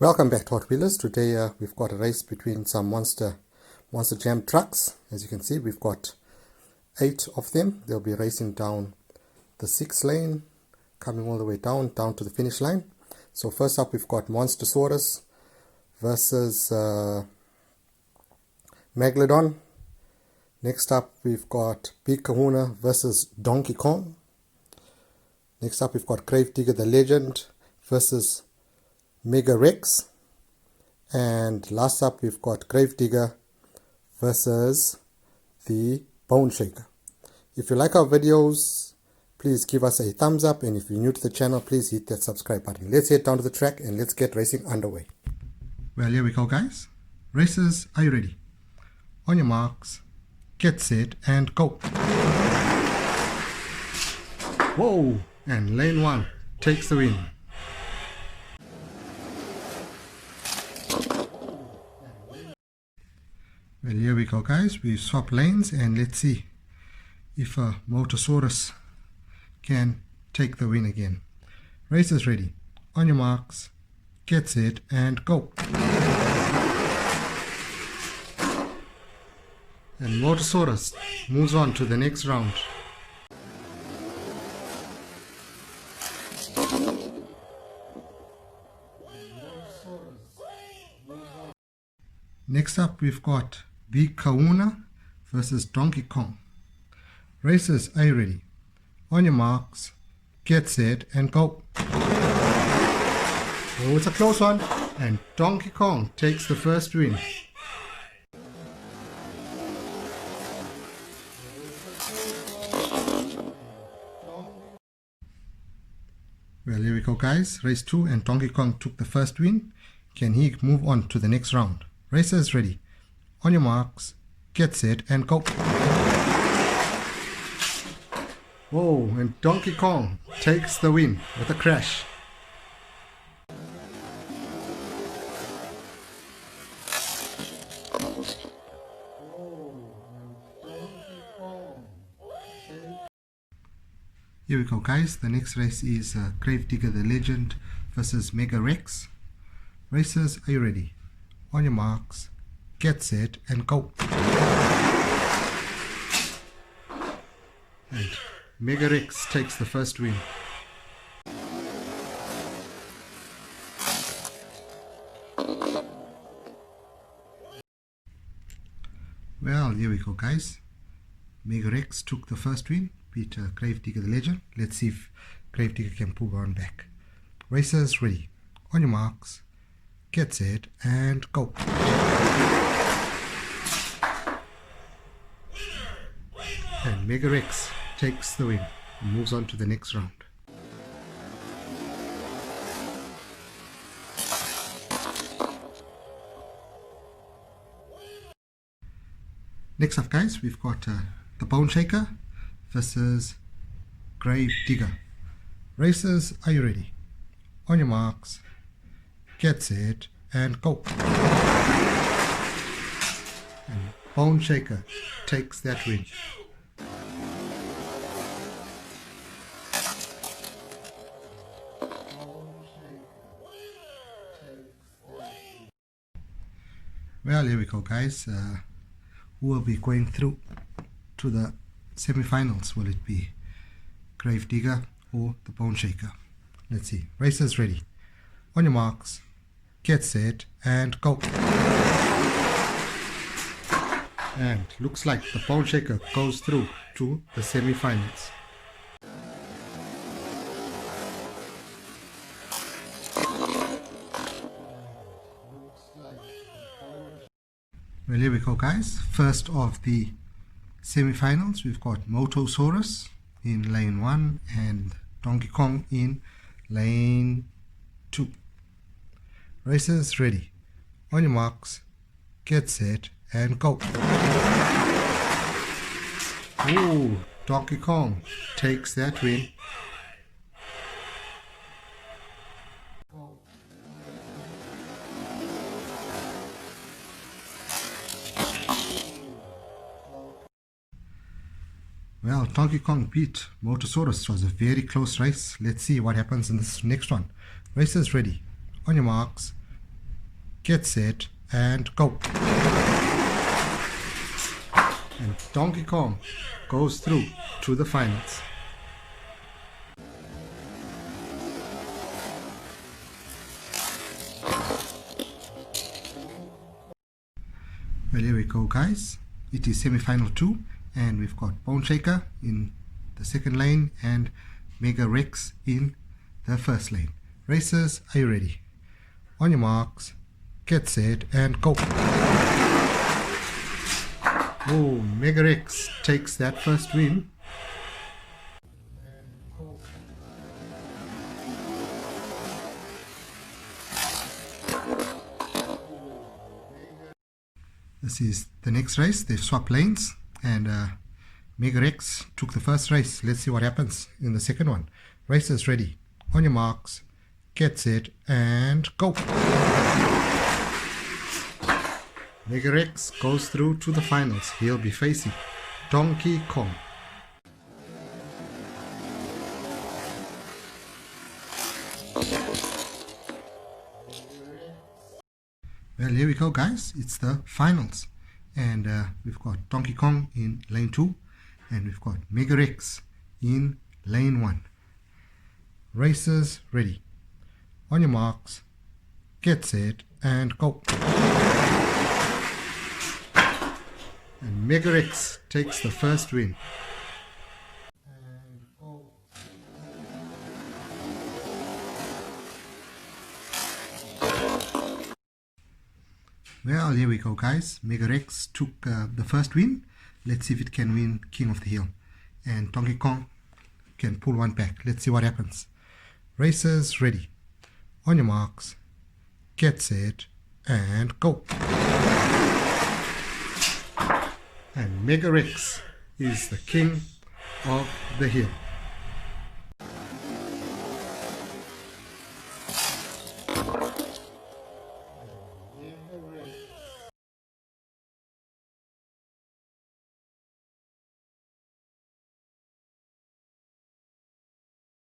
Welcome back to Hot Wheelers. Today we've got a race between some Monster Jam trucks. As you can see, we've got 8 of them. They'll be racing down the 6th lane, coming all the way down to the finish line. So first up, we've got Monstersaurus versus Megalodon. Next up, we've got Big Kahuna versus Donkey Kong. Next up, we've got Gravedigger the Legend versus Mega Rex. And last up, we've got Gravedigger versus the Bone Shaker. If you like our videos, please give us a thumbs up, and if you're new to the channel, please hit that subscribe button. Let's head down to the track and let's get racing underway. Well, here we go, guys. Racers, are you ready? On your marks, get set and go. Whoa! And lane 1 takes the win. Well, here we go, guys. We swap lanes and let's see if Motosaurus can take the win again. Racers ready. On your marks, get set and go. And Motosaurus moves on to the next round. Next up, we've got Big Kahuna versus Donkey Kong. Racers, are you ready? On your marks, get set and go. Oh, it's a close one, and Donkey Kong takes the first win. Well, here we go, guys. Race 2, and Donkey Kong took the first win. Can he move on to the next round? Racers ready. On your marks, get set and go. Whoa, and Donkey Kong takes the win with a crash. Here we go, guys. The next race is Gravedigger the Legend versus Mega Rex. Racers, are you ready? On your marks, get set and go. And Mega Rex takes the first win. Well, here we go, guys. Mega Rex took the first win, beat Gravedigger the Legend. Let's see if Gravedigger can pull one back. Racers ready. On your marks, get set and go. And Mega Rex takes the win and moves on to the next round. Next up, guys, we've got the Bone Shaker versus Gravedigger. Racers, are you ready? On your marks, get set and go. And Bone Shaker takes that win. Well, here we go, guys. Who will be going through to the semi-finals? Will it be Gravedigger or the Bone Shaker? Let's see. Racers ready. On your marks, get set and go. And looks like the Bone Shaker goes through to the semi-finals. Well, here we go, guys. First of the semi-finals, we've got Motosaurus in lane 1 and Donkey Kong in lane 2. Racers ready. On your marks, get set and go. Ooh, Donkey Kong takes that win. Well, Donkey Kong beat Motosaurus. It was a very close race. Let's see what happens in this next one. Racers ready. On your marks, get set, and go. And Donkey Kong goes through to the finals. Well, here we go, guys. It is semi-final 2, and we've got Bone Shaker in the second lane and Mega Rex in the first lane. Racers, are you ready? On your marks, get set, and go. Oh, Mega Rex takes that first win. This is the next race. They've swapped lanes, and Mega Rex took the first race. Let's see what happens in the second one. Racers ready. On your marks, get set, and go. Mega Rex goes through to the finals. He'll be facing Donkey Kong. Well, here we go, guys. It's the finals, and we've got Donkey Kong in lane 2, and we've got Mega Rex in lane 1. Racers ready. On your marks, get set, and go. And Mega Rex takes the first win. Well, here we go, guys. Mega Rex took the first win. Let's see if it can win King of the Hill. And Donkey Kong can pull one back. Let's see what happens. Racers ready. On your marks, get set, and go. And Mega Rex is the King of the Hill.